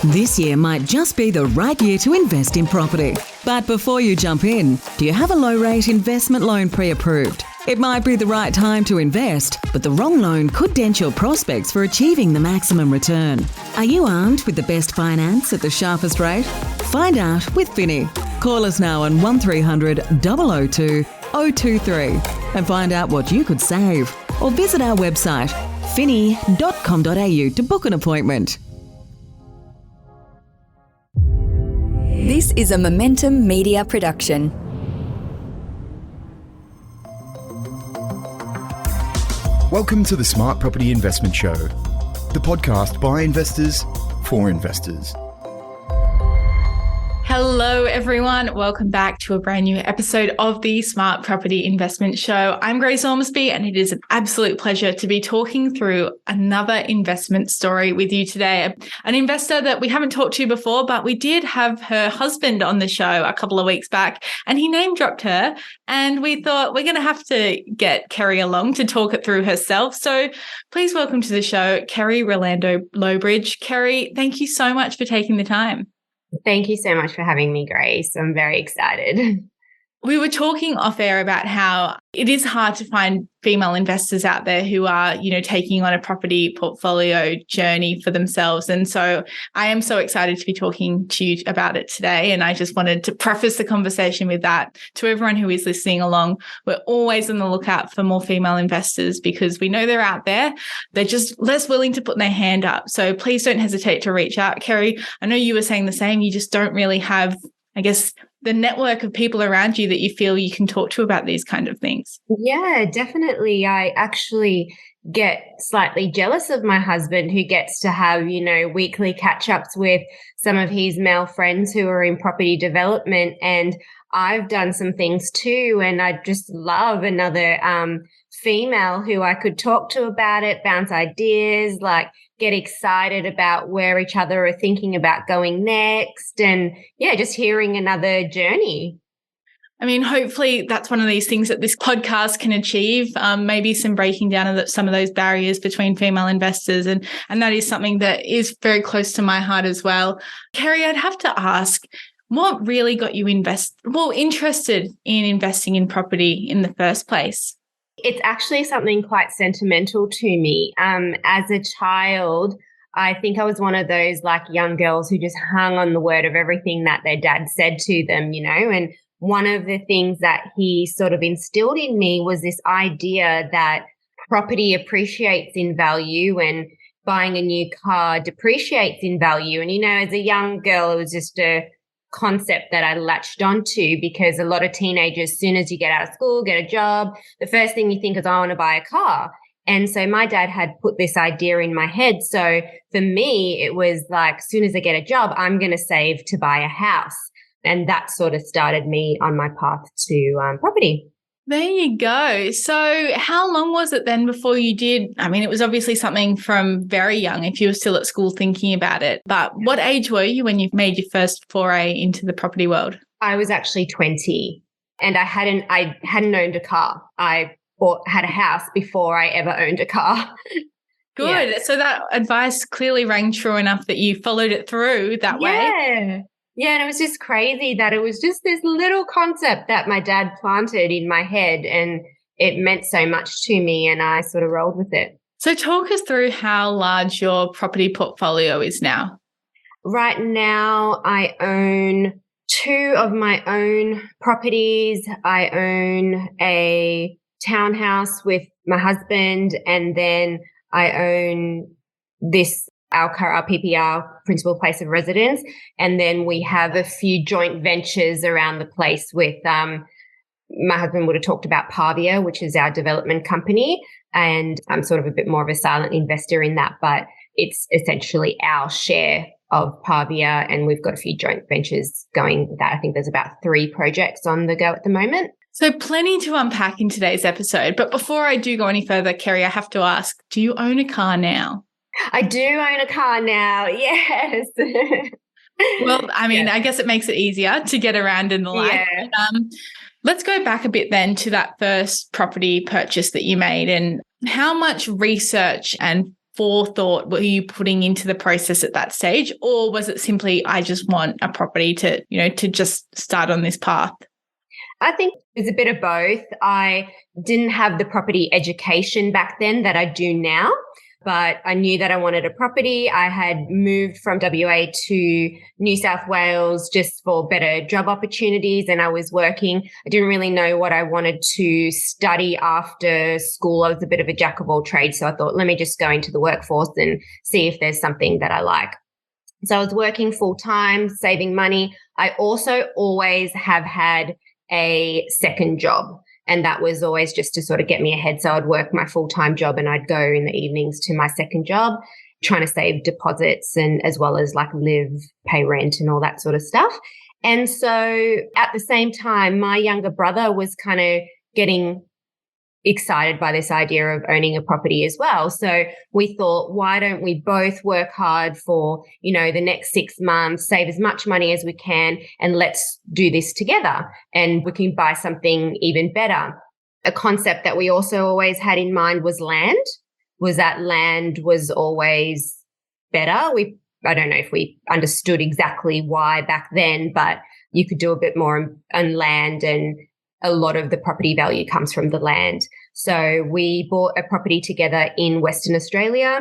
This year might just be the right year to invest in property. But before you jump in, do you have a low-rate investment loan pre-approved? It might be the right time to invest, but the wrong loan could dent your prospects for achieving the maximum return. Are you armed with the best finance at the sharpest rate? Find out with Finny. Call us now on 1300 002 023 and find out what you could save. Or visit our website, finny.com.au to book an appointment. This is a Momentum Media production. Welcome to the Smart Property Investment Show, the podcast by investors for investors. Hello, everyone. Welcome back to a brand new episode of the Smart Property Investment Show. I'm Grace Ormsby, and it is an absolute pleasure to be talking through another investment story with you today. An investor that we haven't talked to before, but we did have her husband on the show a couple of weeks back, and he name dropped her. And we thought we're going to have to get Kerry along to talk it through herself. So please welcome to the show, Kerry Rolando Lowbridge. Kerry, thank you so much for taking the time. Thank you so much for having me, Grace. I'm very excited. We were talking off air about how it is hard to find female investors out there who are, taking on a property portfolio journey for themselves. And so I am so excited to be talking to you about it today. And I just wanted to preface the conversation with that to everyone who is listening along. We're always on the lookout for more female investors because we know they're out there. They're just less willing to put their hand up. So please don't hesitate to reach out. Kerry, I know you were saying the same. You just don't really have, the network of people around you that you feel you can talk to about these kind of things. Yeah, definitely. I actually get slightly jealous of my husband who gets to have, weekly catch-ups with some of his male friends who are in property development. And I've done some things too. And I just love another female who I could talk to about it, bounce ideas, get excited about where each other are thinking about going next. And just hearing another journey. I mean, hopefully that's one of these things that this podcast can achieve, maybe some breaking down of some of those barriers between female investors. And that is something that is very close to my heart as well. Kerry, I'd have to ask, what really got you interested in investing in property in the first place? It's actually something quite sentimental to me. As a child, I think I was one of those young girls who just hung on the word of everything that their dad said to them, and one of the things that he sort of instilled in me was this idea that property appreciates in value and buying a new car depreciates in value. And, as a young girl, it was just a concept that I latched onto because a lot of teenagers, as soon as you get out of school, get a job, the first thing you think is, I want to buy a car. And so my dad had put this idea in my head. So for me, it was as soon as I get a job, I'm going to save to buy a house. And that sort of started me on my path to property. There you go. So how long was it then before you did? I mean, it was obviously something from very young if you were still at school thinking about it. But what age were you when you made your first foray into the property world? I was actually 20 and I hadn't owned a car. I had a house before I ever owned a car. Good. Yeah. So that advice clearly rang true enough that you followed it through that way. Yeah, and it was just crazy that it was just this little concept that my dad planted in my head and it meant so much to me and I sort of rolled with it. So talk us through how large your property portfolio is now. Right now, I own 2 of my own properties. I own a townhouse with my husband and then I own this our PPR, principal place of residence. And then we have a few joint ventures around the place with, my husband would have talked about Pavia, which is our development company. And I'm sort of a bit more of a silent investor in that, but it's essentially our share of Pavia. And we've got a few joint ventures going with that. I think there's about 3 projects on the go at the moment. So plenty to unpack in today's episode. But before I do go any further, Kerry, I have to ask, do you own a car now? I do own a car now, yes. Well, I mean, I guess it makes it easier to get around in the life. Yeah. But, let's go back a bit then to that first property purchase that you made and how much research and forethought were you putting into the process at that stage? Or was it simply, I just want a property to, to just start on this path? I think it's a bit of both. I didn't have the property education back then that I do now, but I knew that I wanted a property. I had moved from WA to New South Wales just for better job opportunities, and I was working. I didn't really know what I wanted to study after school. I was a bit of a jack of all trades, so I thought, let me just go into the workforce and see if there's something that I like. So I was working full time, saving money. I also always have had a second job, and that was always just to sort of get me ahead. So I'd work my full-time job and I'd go in the evenings to my second job, trying to save deposits and as well as like live, pay rent and all that sort of stuff. And so at the same time, my younger brother was kind of getting excited by this idea of owning a property as well. So we thought, why don't we both work hard for, the next 6 months, save as much money as we can, and let's do this together and we can buy something even better. A concept that we also always had in mind was land was always better. I don't know if we understood exactly why back then, but you could do a bit more on land, and a lot of the property value comes from the land. So we bought a property together in Western Australia,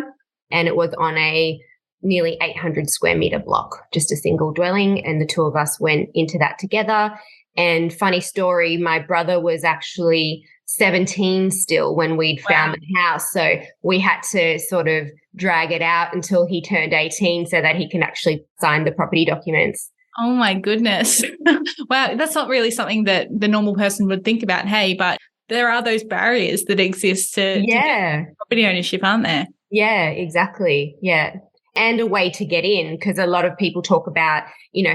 and it was on a nearly 800 square metre block, just a single dwelling, and the two of us went into that together. And funny story, my brother was actually 17 still when we'd found the house. So we had to sort of drag it out until he turned 18 so that he can actually sign the property documents. Oh my goodness. Wow, that's not really something that the normal person would think about, hey, but there are those barriers that exist to get property ownership, aren't there? Yeah, exactly. Yeah. And a way to get in, because a lot of people talk about,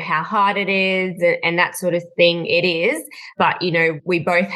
how hard it is and that sort of thing. It is. But, we both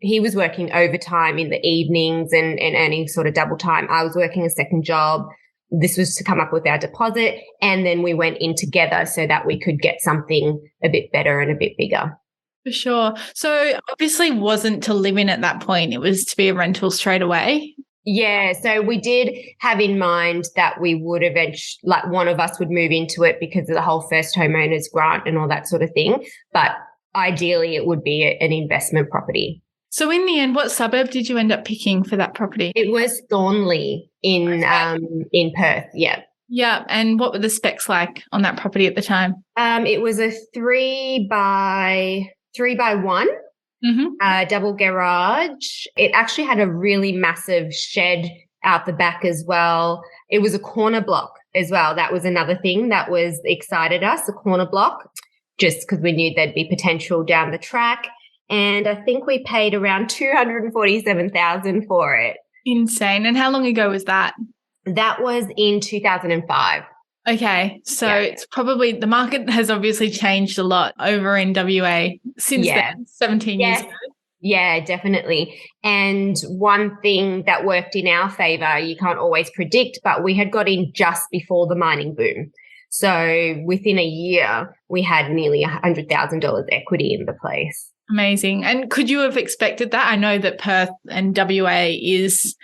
he was working overtime in the evenings and earning sort of double time. I was working a second job. This was to come up with our deposit, and then we went in together so that we could get something a bit better and a bit bigger. For sure. So obviously wasn't to live in at that point. It was to be a rental straight away. Yeah. So we did have in mind that we would eventually, like one of us would move into it because of the whole first homeowners grant and all that sort of thing. But ideally it would be an investment property. So in the end, what suburb did you end up picking for that property? It was Thornley in Perth. Yeah. Yeah. And what were the specs like on that property at the time? It was a 3x1, double garage. It actually had a really massive shed out the back as well. It was a corner block as well. That was another thing that was excited us, a corner block, just because we knew there'd be potential down the track. And I think we paid around $247,000 for it. Insane. And how long ago was that? That was in 2005. Okay. So it's probably, the market has obviously changed a lot over in WA since then, 17 years ago. Yeah, definitely. And one thing that worked in our favour, you can't always predict, but we had got in just before the mining boom. So within a year, we had nearly $100,000 equity in the place. Amazing. And could you have expected that? I know that Perth and WA is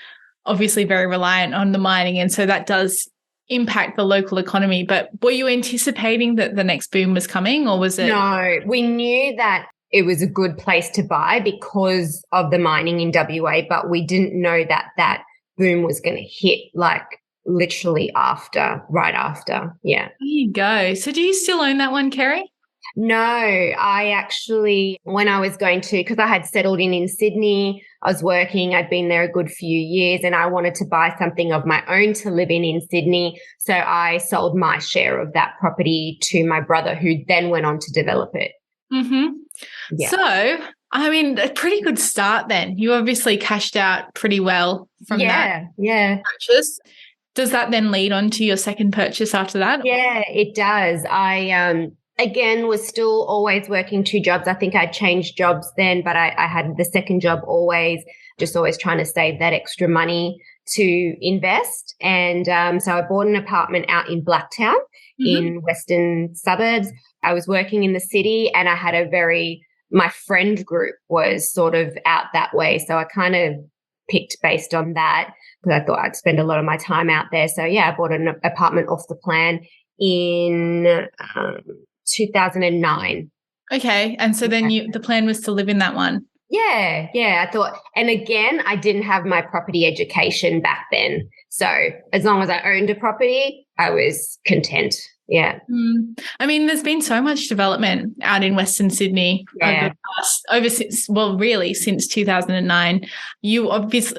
obviously very reliant on the mining, and so that does impact the local economy. But were you anticipating that the next boom was coming, or was it? No, we knew that it was a good place to buy because of the mining in WA, but we didn't know that that boom was going to hit like literally right after. Yeah. There you go. So do you still own that one, Kerry? No, I actually, when I was going to, because I had settled in Sydney, I was working, I'd been there a good few years, and I wanted to buy something of my own to live in Sydney. So I sold my share of that property to my brother, who then went on to develop it. Mm-hmm. Yeah. So, I mean, a pretty good start then. You obviously cashed out pretty well from that purchase. Does that then lead on to your second purchase after that? Yeah, it does. I again was still always working two jobs. I think I'd changed jobs then, but I had the second job always trying to save that extra money to invest. And so I bought an apartment out in Blacktown in western suburbs. I was working in the city, and I had my friend group was sort of out that way. So I kind of picked based on that because I thought I'd spend a lot of my time out there. So, yeah, I bought an apartment off the plan in 2009. Okay. And so then the plan was to live in that one. Yeah. I thought, and again, I didn't have my property education back then. So as long as I owned a property, I was content. Yeah. I mean, there's been so much development out in Western Sydney since 2009.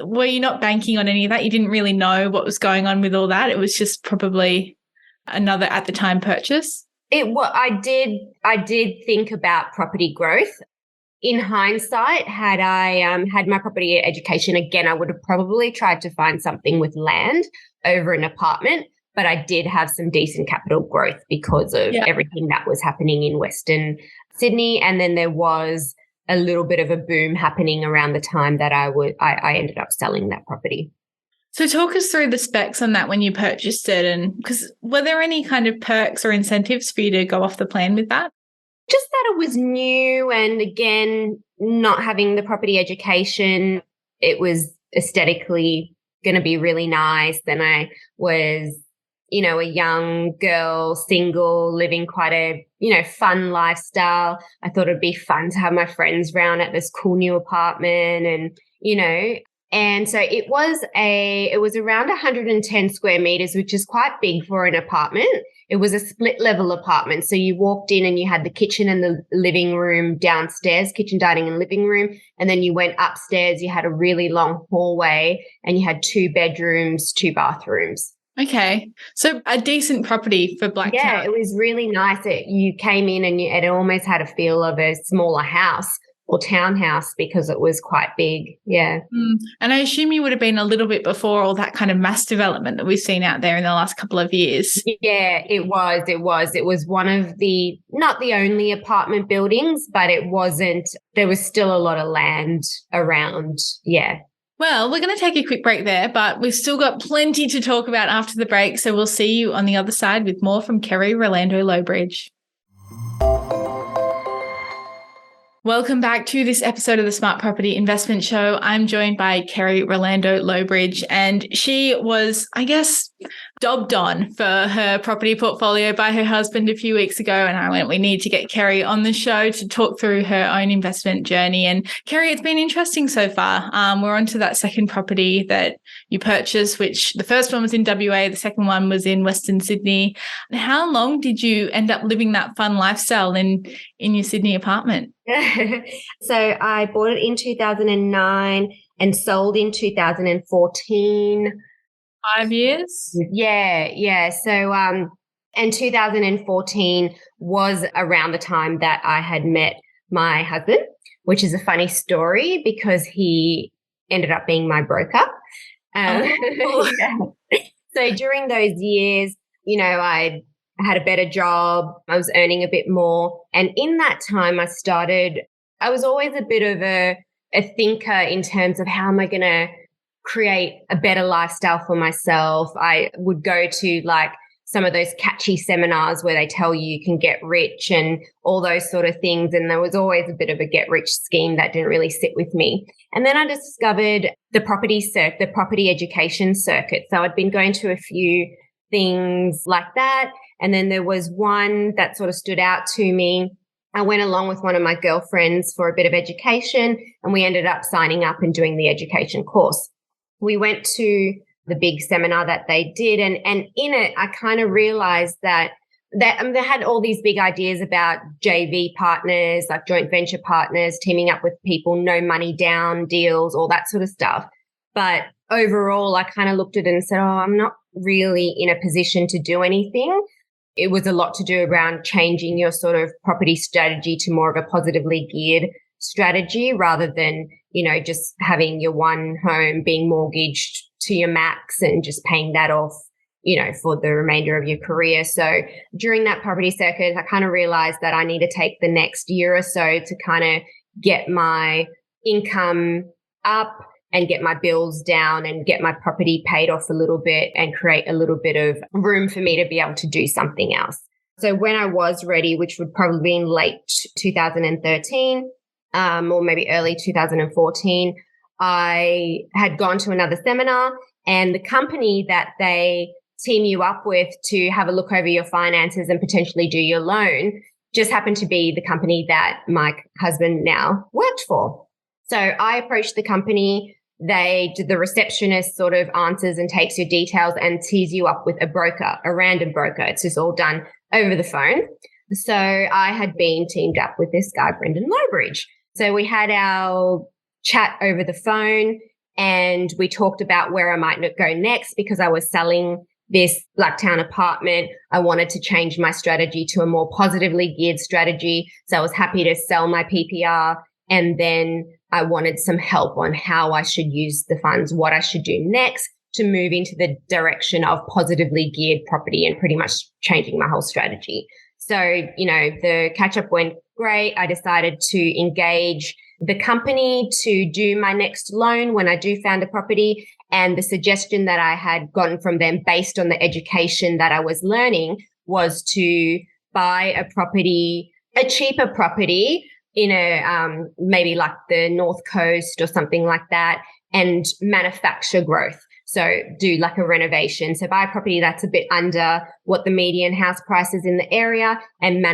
Were you not banking on any of that? You didn't really know what was going on with all that. It was just probably another at the time purchase. I did think about property growth. In hindsight, had I had my property education again, I would have probably tried to find something with land over an apartment. But I did have some decent capital growth because of everything that was happening in Western Sydney. And then there was a little bit of a boom happening around the time that I ended up selling that property. So talk us through the specs on that when you purchased it, and because were there any kind of perks or incentives for you to go off the plan with that? Just that it was new, and again, not having the property education, it was aesthetically going to be really nice. Then I was, a young girl, single, living quite a, fun lifestyle. I thought it'd be fun to have my friends round at this cool new apartment and so it was around 110 square meters, which is quite big for an apartment. It was a split level apartment. So you walked in and you had the kitchen and the living room downstairs, kitchen, dining and living room. And then you went upstairs, you had a really long hallway and you had 2 bedrooms, 2 bathrooms. Okay. So a decent property for Blacktown. Yeah, it was really nice. You came in and it almost had a feel of a smaller house or townhouse because it was quite big. Yeah. And I assume you would have been a little bit before all that kind of mass development that we've seen out there in the last couple of years. Yeah, it was. It was one of not the only apartment buildings, but there was still a lot of land around. Yeah. Well, we're going to take a quick break there, but we've still got plenty to talk about after the break. So we'll see you on the other side with more from Kerry Rolando Lowbridge. Welcome back to this episode of the Smart Property Investment Show. I'm joined by Kerry Rolando Lowbridge, and she was, I guess, dobbed on for her property portfolio by her husband a few weeks ago. And I went, we need to get Kerry on the show to talk through her own investment journey. And Kerry, it's been interesting so far. We're on to that second property that you purchased, which the first one was in WA, the second one was in Western Sydney. How long did you end up living that fun lifestyle in your Sydney apartment? So I bought it in 2009 and sold in 2014. 5 years? Yeah. So, and 2014 was around the time that I had met my husband, which is a funny story because he ended up being my broker. Yeah. So during those years, I had a better job. I was earning a bit more. And in that time, I was always a bit of a thinker in terms of how am I going to create a better lifestyle for myself. I would go to some of those catchy seminars where they tell you can get rich and all those sort of things. And there was always a bit of a get rich scheme that didn't really sit with me. And then I discovered the property education circuit. So I'd been going to a few things like that. And then there was one that sort of stood out to me. I went along with one of my girlfriends for a bit of education, and we ended up signing up and doing the education course. We went to the big seminar that they did, and in it, I kind of realized that they had all these big ideas about JV partners, like joint venture partners, teaming up with people, no money down deals, all that sort of stuff. But overall, I kind of looked at it and said, I'm not really in a position to do anything. It was a lot to do around changing your sort of property strategy to more of a positively geared strategy rather than, just having your one home being mortgaged to your max and just paying that off, for the remainder of your career. So during that property circuit, I kind of realized that I need to take the next year or so to kind of get my income up and get my bills down and get my property paid off a little bit and create a little bit of room for me to be able to do something else. So when I was ready, which would probably be in late 2013 or maybe early 2014, I had gone to another seminar, and the company that they team you up with to have a look over your finances and potentially do your loan just happened to be the company that my husband now worked for. So I approached the company. The receptionist sort of answers and takes your details and tees you up with a broker, a random broker. It's just all done over the phone. So I had been teamed up with this guy, Brendan Lowbridge. So we had our chat over the phone and we talked about where I might go next because I was selling this Blacktown apartment. I wanted to change my strategy to a more positively geared strategy. So I was happy to sell my PPR, and then I wanted some help on how I should use the funds, what I should do next to move into the direction of positively geared property and pretty much changing my whole strategy. So, the catch up went great. I decided to engage the company to do my next loan when I do find a property. And the suggestion that I had gotten from them based on the education that I was learning was to buy a cheaper property in maybe like the North Coast or something like that, and manufacture growth. So do like a renovation. So buy a property that's a bit under what the median house price is in the area and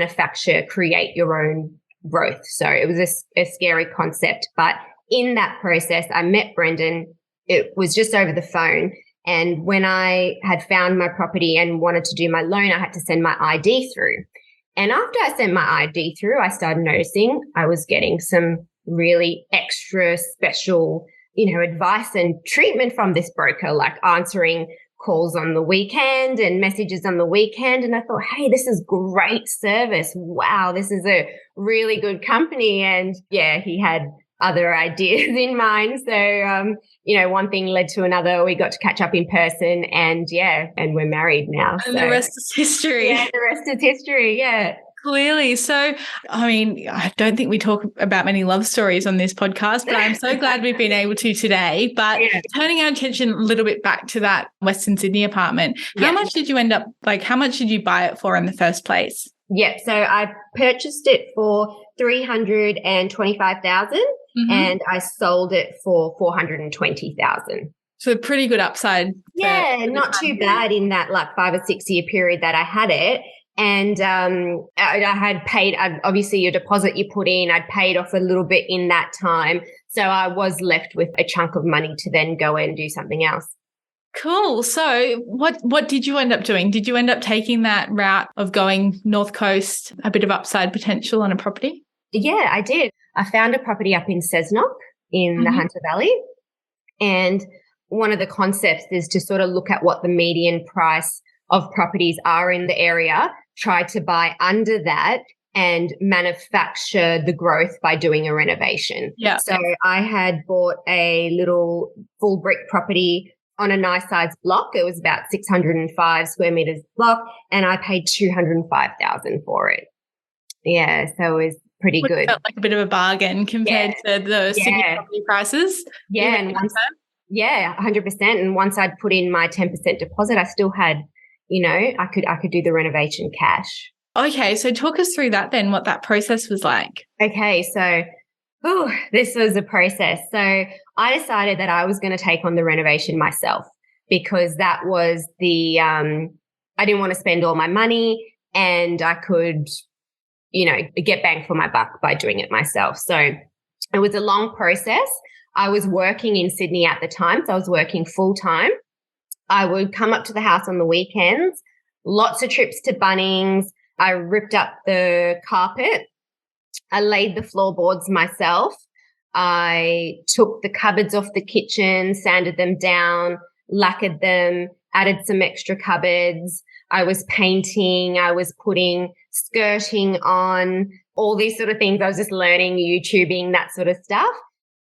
create your own growth. So it was a scary concept. But in that process, I met Brendan. It was just over the phone. And when I had found my property and wanted to do my loan, I had to send my ID through. And after I sent my ID through, I started noticing I was getting some really extra special, advice and treatment from this broker, like answering calls on the weekend and messages on the weekend. And I thought, hey, this is great service. Wow, this is a really good company. And yeah, he had other ideas in mind. So, one thing led to another. We got to catch up in person and we're married now. And the rest is history. Yeah, the rest is history. Yeah. Clearly. So, I don't think we talk about many love stories on this podcast, but I'm so glad we've been able to today. But turning our attention a little bit back to that Western Sydney apartment, how much did you buy it for in the first place? Yeah. So I purchased it for $325,000 and I sold it for $420,000. So pretty good upside. Yeah, not too bad in that like 5 or 6 year period that I had it. And I had paid, obviously your deposit you put in, I'd paid off a little bit in that time. So I was left with a chunk of money to then go and do something else. Cool. So what did you end up doing? Did you end up taking that route of going North Coast, a bit of upside potential on a property? Yeah, I did. I found a property up in Cessnock in the Hunter Valley. And one of the concepts is to sort of look at what the median price of properties are in the area, try to buy under that and manufacture the growth by doing a renovation. Yeah. So I had bought a little full brick property on a nice size block. It was about 605 square meters block, and I paid $205,000 for it. Yeah, so it was pretty good. Felt like a bit of a bargain compared to the Sydney property prices. Yeah, and 100%. And once I'd put in my 10% deposit, I still had, I could do the renovation cash. Okay, so talk us through that then, what that process was like. Okay, so this was a process. So I decided that I was going to take on the renovation myself because that was I didn't want to spend all my money and I could, get bang for my buck by doing it myself. So it was a long process. I was working in Sydney at the time, so I was working full time. I would come up to the house on the weekends, lots of trips to Bunnings. I ripped up the carpet. I laid the floorboards myself. I took the cupboards off the kitchen, sanded them down, lacquered them, added some extra cupboards. I was painting. I was putting skirting on, all these sort of things. I was just learning, YouTubing, that sort of stuff.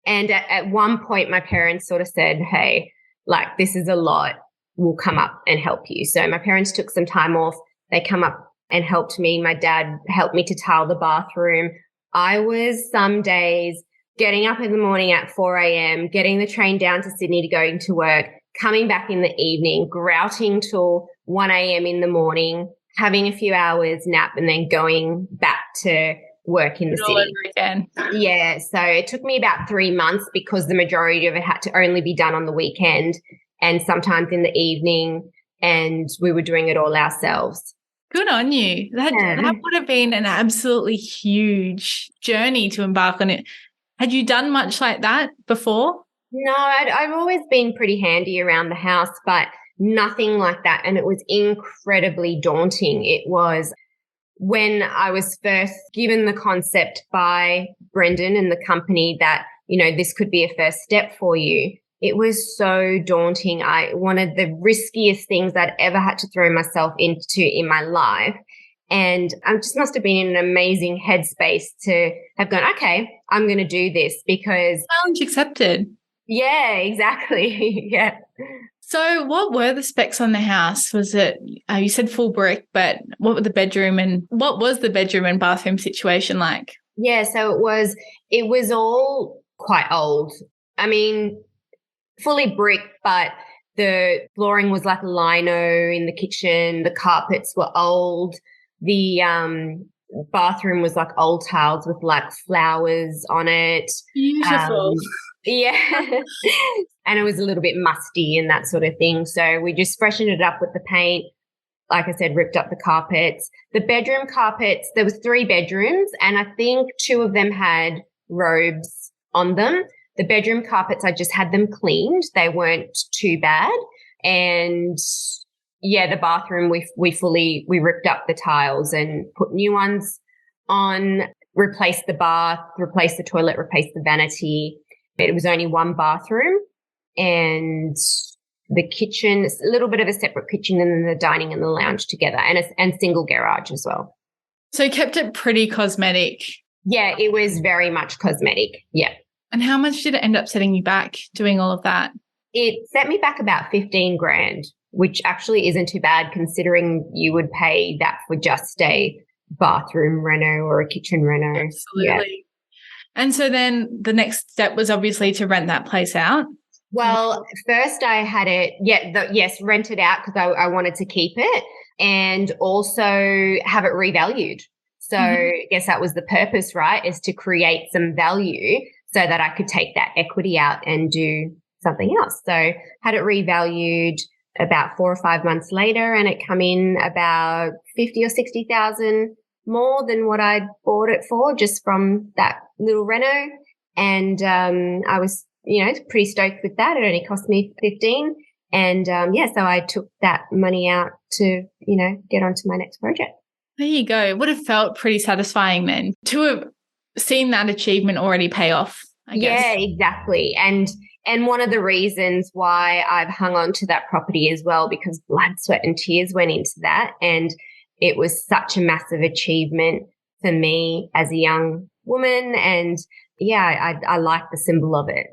And at one point, my parents sort of said, hey, like, this is a lot. We'll come up and help you. So my parents took some time off. They come up and helped me. My dad helped me to tile the bathroom. I was some days getting up in the morning at 4 a.m., getting the train down to Sydney to go to work, coming back in the evening, grouting till 1 a.m. in the morning, having a few hours nap, and then going back to work in the All over city. again. Yeah, so it took me about 3 months because the majority of it had to only be done on the weekend and sometimes in the evening, and we were doing it all ourselves. Good on you. That would have been an absolutely huge journey to embark on it. Had you done much like that before? No, I've always been pretty handy around the house, but nothing like that. And it was incredibly daunting. It was when I was first given the concept by Brendan and the company that, this could be a first step for you. It was so daunting. One of the riskiest things I'd ever had to throw myself into in my life. And I just must have been in an amazing headspace to have gone, okay, I'm going to do this because. Challenge accepted. Yeah, exactly. Yeah. So what were the specs on the house? Was it, you said full brick, but what was the bedroom and bathroom situation like? Yeah, so it was all quite old. I mean, fully brick, but the flooring was like lino in the kitchen. The carpets were old. The bathroom was like old tiles with like flowers on it. Beautiful. Yeah. And it was a little bit musty and that sort of thing. So we just freshened it up with the paint. Like I said, ripped up the carpets. The bedroom carpets, there was 3 bedrooms and I think 2 of them had robes on them. The bedroom carpets, I just had them cleaned. They weren't too bad. And yeah, the bathroom, we ripped up the tiles and put new ones on, replaced the bath, replaced the toilet, replaced the vanity. It was only 1 bathroom and the kitchen, a little bit of a separate kitchen and then the dining and the lounge together and single garage as well. So you kept it pretty cosmetic. Yeah, it was very much cosmetic. Yeah. And how much did it end up setting you back doing all of that? It set me back about 15 grand, which actually isn't too bad considering you would pay that for just a bathroom reno or a kitchen reno. Absolutely. Yeah. And so then the next step was obviously to rent that place out. Well, first I had it, rent it out because I wanted to keep it and also have it revalued. So I guess that was the purpose, right, is to create some value so that I could take that equity out and do something else. So had it revalued about 4 or 5 months later and it come in about 50 or 60,000 more than what I'd bought it for just from that little reno. And I was, pretty stoked with that. It only cost me 15. And so I took that money out to, get onto my next project. There you go. It would have felt pretty satisfying then to have seen that achievement already pay off, I guess. Yeah, exactly. And one of the reasons why I've hung on to that property as well, because blood, sweat and tears went into that. And it was such a massive achievement for me as a young woman. And yeah, I like the symbol of it.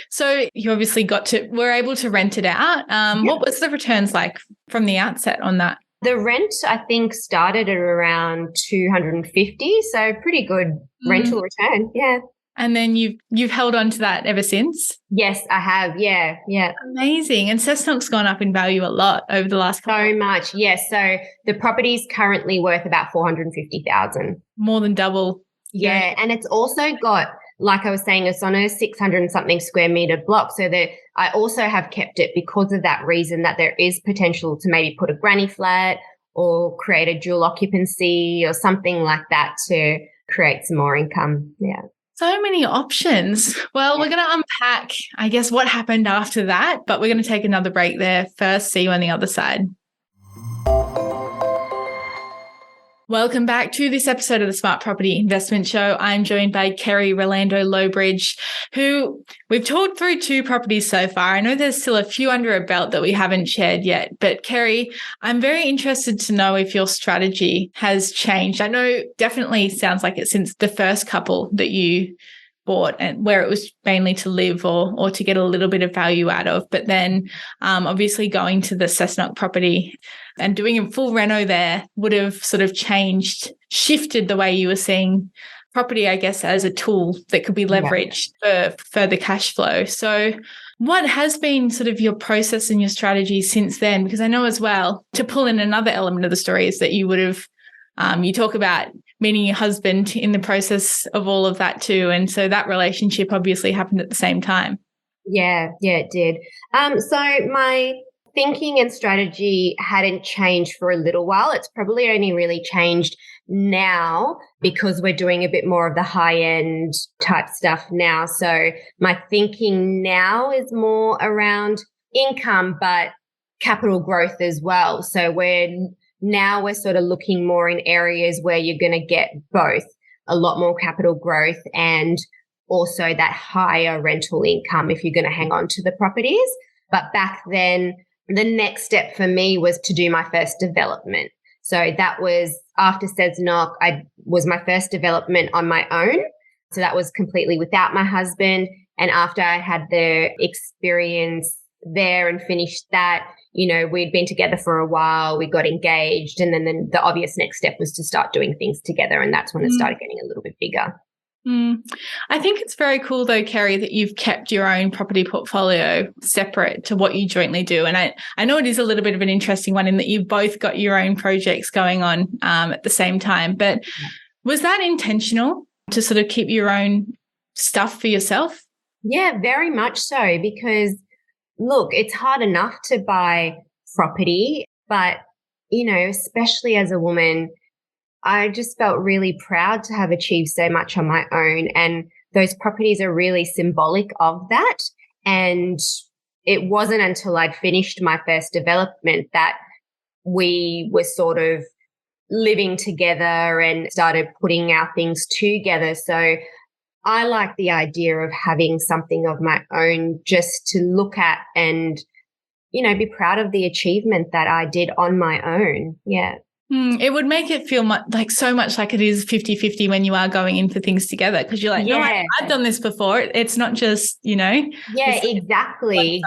So you obviously were able to rent it out. What was the returns like from the outset on that? The rent, I think, started at around 250. So pretty good rental return. Yeah. And then you've held on to that ever since? Yes, I have. Yeah. Yeah. Amazing. And Cessnock's gone up in value a lot over the last couple. So much. Yes. So the property's currently worth about 450,000. More than double. Yeah. And it's also got, like I was saying, it's on a 600 and something square meter block. So that I also have kept it because of that reason that there is potential to maybe put a granny flat or create a dual occupancy or something like that to create some more income. Yeah. So many options. Well, we're going to unpack, I guess, what happened after that, but we're going to take another break there first. See you on the other side. Welcome back to this episode of the Smart Property Investment Show. I'm joined by Kerry Rolando Lowbridge, who we've talked through 2 properties so far. I know there's still a few under a belt that we haven't shared yet, but Kerry, I'm very interested to know if your strategy has changed. I know definitely sounds like it since the first couple that you bought and where it was mainly to live or to get a little bit of value out of. But then obviously going to the Cessnock property and doing a full reno there would have sort of shifted the way you were seeing property, I guess, as a tool that could be leveraged for further cash flow. So what has been sort of your process and your strategy since then? Because I know as well, to pull in another element of the story is that you would have, you talk about meeting your husband in the process of all of that too. And so that relationship obviously happened at the same time. Yeah, it did. So my thinking and strategy hadn't changed for a little while. It's probably only really changed now because we're doing a bit more of the high-end type stuff now. So my thinking now is more around income, but capital growth as well. So we're sort of looking more in areas where you're going to get both a lot more capital growth and also that higher rental income if you're going to hang on to the properties. But back then, the next step for me was to do my first development. So that was after Cessnock, was my first development on my own. So that was completely without my husband. And after I had the experience there and finished that, we'd been together for a while, we got engaged, and then the obvious next step was to start doing things together. And that's when it started getting a little bit bigger. I think it's very cool though, Kerry, that you've kept your own property portfolio separate to what you jointly do. And I know it is a little bit of an interesting one in that you've both got your own projects going on at the same time. But was that intentional to sort of keep your own stuff for yourself? Yeah, very much so, because look, it's hard enough to buy property, but, especially as a woman, I just felt really proud to have achieved so much on my own. And those properties are really symbolic of that. And it wasn't until I'd finished my first development that we were sort of living together and started putting our things together. So I like the idea of having something of my own just to look at and, be proud of the achievement that I did on my own. Yeah. It would make it feel so much like it is 50-50 when you are going in for things together, because you're like, no, I've done this before. It's not just, Yeah, exactly.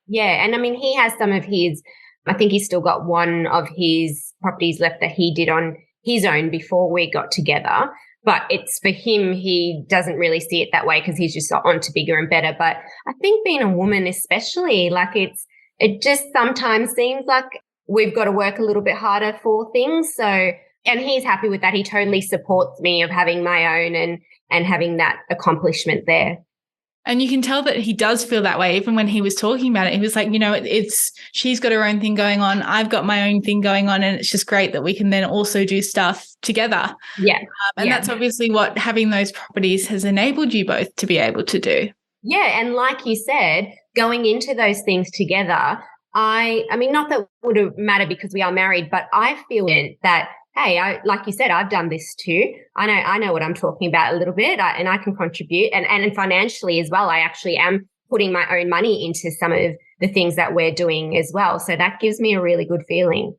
Yeah. And I mean, he has some of his, I think he's still got one of his properties left that he did on his own before we got together. But it's for him, he doesn't really see it that way because he's just on to bigger and better. But I think being a woman especially, it just sometimes seems like we've got to work a little bit harder for things. So, and he's happy with that. He totally supports me of having my own and having that accomplishment there. And you can tell that he does feel that way. Even when he was talking about it, he was like, she's got her own thing going on. I've got my own thing going on. And it's just great that we can then also do stuff together. Yeah. That's obviously what having those properties has enabled you both to be able to do. Yeah. And like you said, going into those things together, I mean, not that it would have mattered because we are married, but I feel that, hey, like you said, I've done this too. I know what I'm talking about a little bit, and I can contribute. And financially as well, I actually am putting my own money into some of the things that we're doing as well. So that gives me a really good feeling.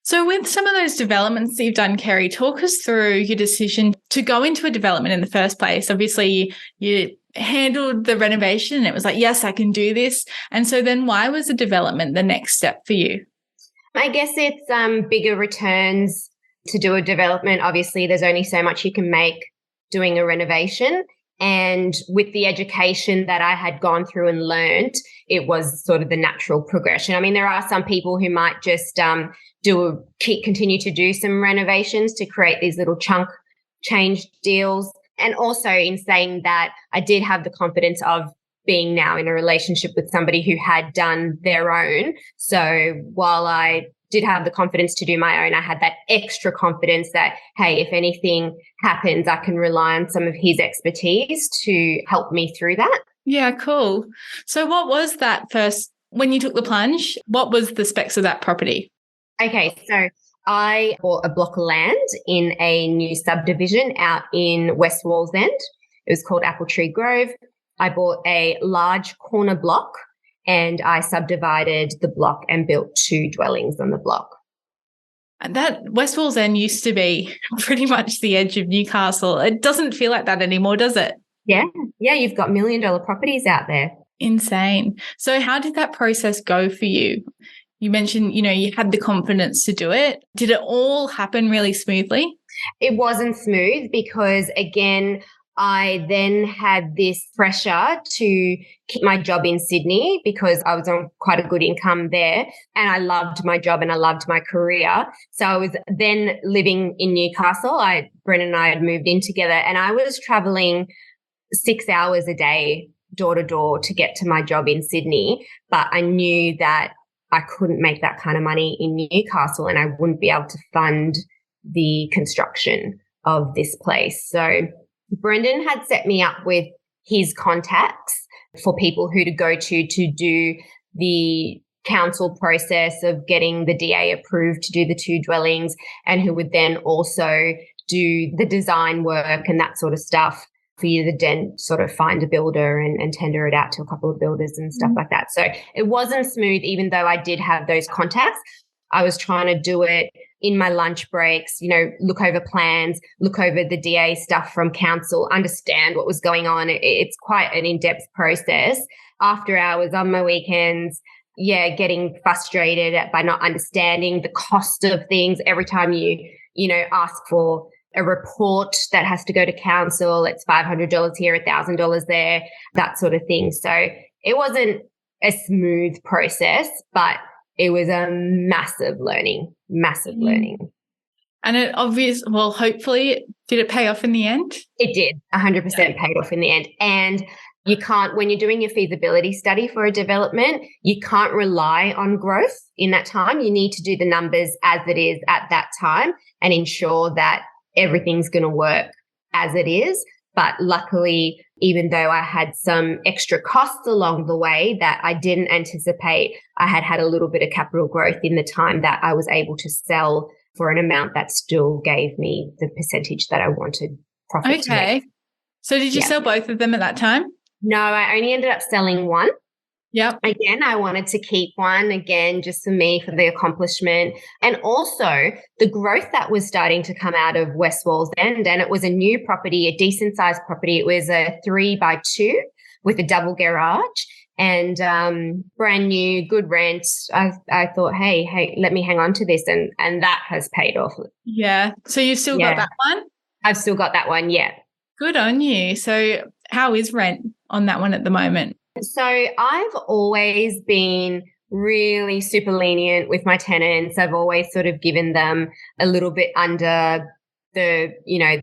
So with some of those developments that you've done, Kerry, talk us through your decision to go into a development in the first place. Obviously, you handled the renovation and it was like, yes, I can do this. And so then why was the development the next step for you? I guess it's bigger returns to do a development. Obviously, there's only so much you can make doing a renovation. And with the education that I had gone through and learned, it was sort of the natural progression. I mean, there are some people who might just continue to do some renovations to create these little chunk change deals. And also in saying that, I did have the confidence of being now in a relationship with somebody who had done their own. So while I did have the confidence to do my own, I had that extra confidence that, hey, if anything happens, I can rely on some of his expertise to help me through that. Yeah, cool. So what was that first, when you took the plunge, what was the specs of that property? Okay, so I bought a block of land in a new subdivision out in West Wallsend. It was called Apple Tree Grove. I bought a large corner block and I subdivided the block and built 2 dwellings on the block. And that West Wallsend used to be pretty much the edge of Newcastle. It doesn't feel like that anymore, does it? Yeah, you've got $1 million properties out there. Insane. So how did that process go for you? You mentioned, you had the confidence to do it. Did it all happen really smoothly? It wasn't smooth because, again, I then had this pressure to keep my job in Sydney because I was on quite a good income there and I loved my job and I loved my career. So I was then living in Newcastle. Brendan and I had moved in together and I was traveling 6 hours a day door to door to get to my job in Sydney. But I knew that I couldn't make that kind of money in Newcastle and I wouldn't be able to fund the construction of this place. So Brendan had set me up with his contacts for people who to go to do the council process of getting the DA approved to do the 2 dwellings and who would then also do the design work and that sort of stuff for you to then sort of find a builder and tender it out to a couple of builders and stuff like that. So it wasn't smooth, even though I did have those contacts. I was trying to do it in my lunch breaks, look over plans, look over the DA stuff from council, understand what was going on. It's quite an in-depth process. After hours, on my weekends, getting frustrated by not understanding the cost of things. Every time you ask for a report that has to go to council, it's $500 here, $1,000 there, that sort of thing. So it wasn't a smooth process, but it was a massive learning. And hopefully, did it pay off in the end? It did. 100% paid off in the end. And you can't, when you're doing your feasibility study for a development, you can't rely on growth in that time. You need to do the numbers as it is at that time and ensure that everything's going to work as it is. But luckily, even though I had some extra costs along the way that I didn't anticipate, I had a little bit of capital growth in the time that I was able to sell for an amount that still gave me the percentage that I wanted profit to make. So did you sell both of them at that time? No, I only ended up selling one. Yep. Again, I wanted to keep one, again, just for me, for the accomplishment. And also the growth that was starting to come out of West Wallsend. And it was a new property, a decent sized property. It was a 3x2 with a double garage and brand new, good rent. I thought, hey, let me hang on to this. And that has paid off. Yeah. So you've still got that one? I've still got that one, yeah. Good on you. So how is rent on that one at the moment? So I've always been really super lenient with my tenants. I've always sort of given them a little bit under the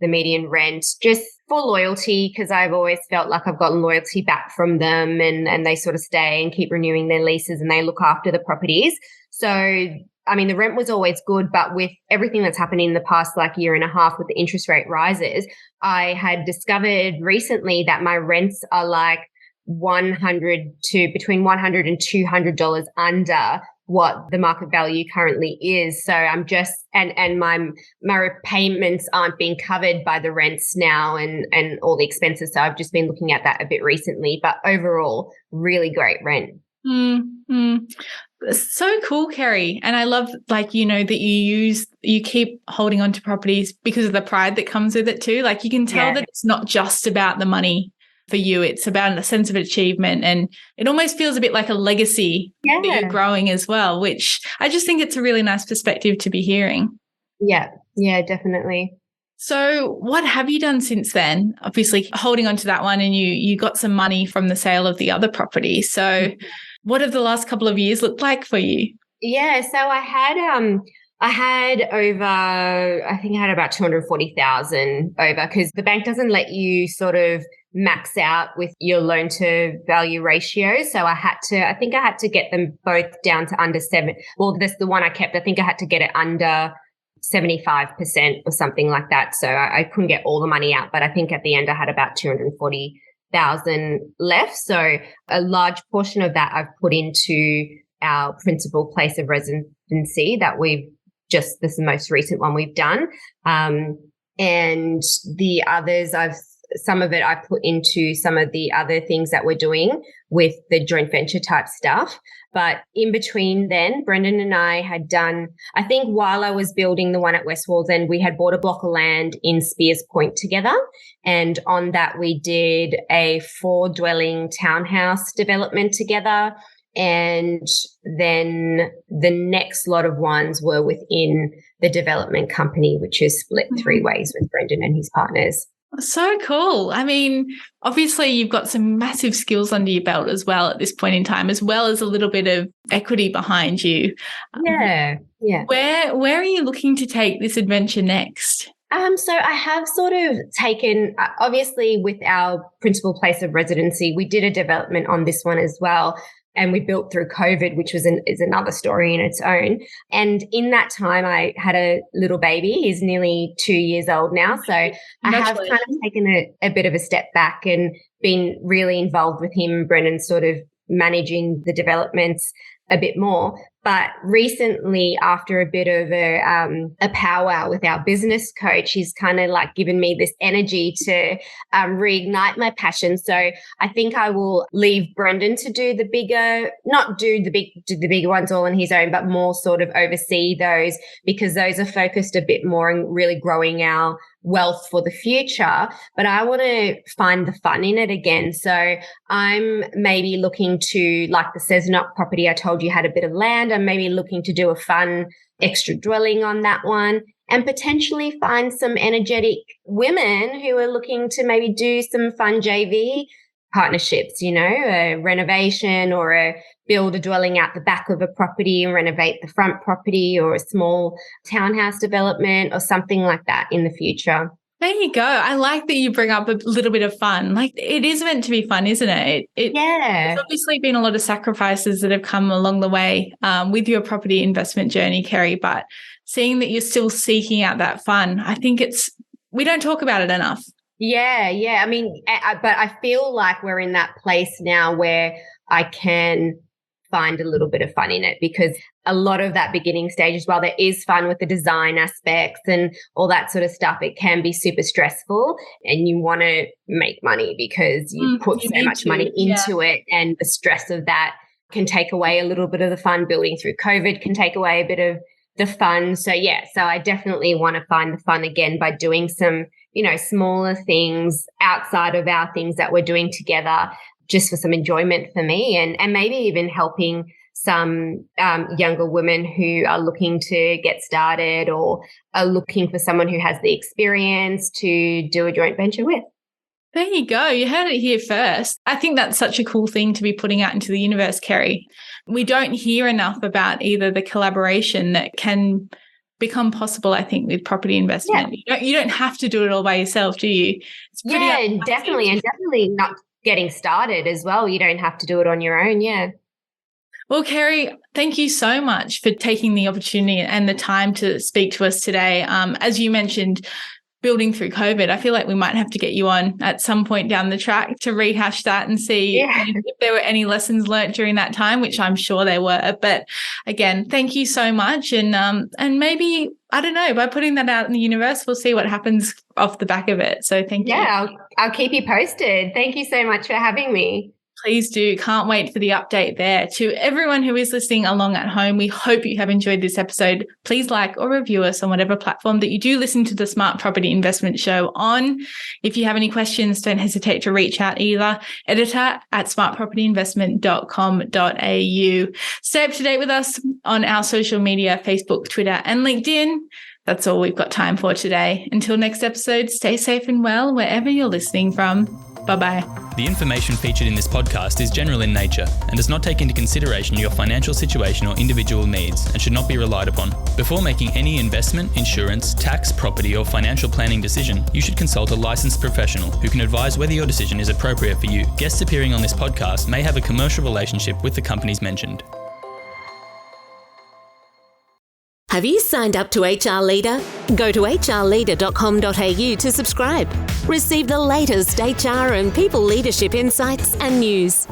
median rent just for loyalty, because I've always felt like I've gotten loyalty back from them and they sort of stay and keep renewing their leases and they look after the properties. So, I mean, the rent was always good, but with everything that's happened in the past year and a half with the interest rate rises, I had discovered recently that my rents are between $100 and $200 under what the market value currently is. So I'm just, and my repayments aren't being covered by the rents now and all the expenses. So I've just been looking at that a bit recently, but overall, really great rent. So cool, Kerry. And I love that you keep holding on to properties because of the pride that comes with it too. You can tell that it's not just about the money for you. It's about a sense of achievement and it almost feels a bit like a legacy that you're growing as well, which I just think it's a really nice perspective to be hearing. Yeah, definitely. So what have you done since then? Obviously holding on to that one and you got some money from the sale of the other property. So what have the last couple of years looked like for you? Yeah, so I had about 240,000 over because the bank doesn't let you sort of max out with your loan to value ratio. So I think I had to get them both down to under 7. Well, that's the one I kept. I think I had to get it under 75% or something like that. So I couldn't get all the money out, but I think at the end I had about 240,000 left. So a large portion of that I've put into our principal place of residency that this is the most recent one we've done. And the others some of it I put into some of the other things that we're doing with the joint venture type stuff. But in between then, Brendan and I had done, I think while I was building the one at West Wallsend, we had bought a block of land in Spears Point together. And on that, we did a 4-dwelling townhouse development together. And then the next lot of ones were within the development company, which is split 3 ways with Brendan and his partners. So cool. I mean, obviously you've got some massive skills under your belt as well at this point in time, as well as a little bit of equity behind you. Yeah. Where are you looking to take this adventure next? So I have sort of taken, obviously with our principal place of residency, we did a development on this one as well. And we built through COVID, which is another story in its own. And in that time, I had a little baby. He's nearly 2 years old now. So I have kind of taken a bit of a step back and been really involved with him and Brendan, sort of managing the developments a bit more. But recently, after a bit of a powwow with our business coach, he's kind of like given me this energy to reignite my passion. So I think I will leave Brendan to do the bigger, not do the bigger ones all on his own, but more sort of oversee those, because those are focused a bit more on really growing our wealth for the future. But I want to find the fun in it again. So I'm maybe looking to, like the Cessnock property I told you had a bit of land, I'm maybe looking to do a fun extra dwelling on that one, and potentially find some energetic women who are looking to maybe do some fun JV partnerships, a renovation or build a dwelling out the back of a property and renovate the front property, or a small townhouse development or something like that in the future. There you go. I like that you bring up a little bit of fun. Like, it is meant to be fun, isn't it? There's obviously been a lot of sacrifices that have come along the way with your property investment journey, Kerry, but seeing that you're still seeking out that fun, I think we don't talk about it enough. Yeah. I mean, but I feel like we're in that place now where I can find a little bit of fun in it, because a lot of that beginning stage, while there is fun with the design aspects and all that sort of stuff, it can be super stressful, and you want to make money because you put so much money into it, and the stress of that can take away a little bit of the fun. Building through COVID can take away a bit of the fun. So I definitely want to find the fun again by doing some, smaller things outside of our things that we're doing together, just for some enjoyment for me, and maybe even helping some younger women who are looking to get started or are looking for someone who has the experience to do a joint venture with. There you go. You heard it here first. I think that's such a cool thing to be putting out into the universe, Kerry. We don't hear enough about either the collaboration that can become possible, I think, with property investment. Yeah. You don't have to do it all by yourself, do you? Definitely. And definitely not getting started as well. You don't have to do it on your own. Yeah. Well, Kerry, thank you so much for taking the opportunity and the time to speak to us today. As you mentioned, building through COVID, I feel like we might have to get you on at some point down the track to rehash that and see if there were any lessons learnt during that time, which I'm sure there were. But again, thank you so much. And maybe, I don't know, by putting that out in the universe, we'll see what happens off the back of it. So thank you. Yeah, I'll keep you posted. Thank you so much for having me. Please do. Can't wait for the update there. To everyone who is listening along at home, we hope you have enjoyed this episode. Please like or review us on whatever platform that you do listen to the Smart Property Investment Show on. If you have any questions, don't hesitate to reach out either. editor@smartpropertyinvestment.com.au. Stay up to date with us on our social media, Facebook, Twitter, and LinkedIn. That's all we've got time for today. Until next episode, stay safe and well wherever you're listening from. Bye-bye. The information featured in this podcast is general in nature and does not take into consideration your financial situation or individual needs and should not be relied upon. Before making any investment, insurance, tax, property or financial planning decision, you should consult a licensed professional who can advise whether your decision is appropriate for you. Guests appearing on this podcast may have a commercial relationship with the companies mentioned. Have you signed up to HR Leader? Go to hrleader.com.au to subscribe. Receive the latest HR and people leadership insights and news.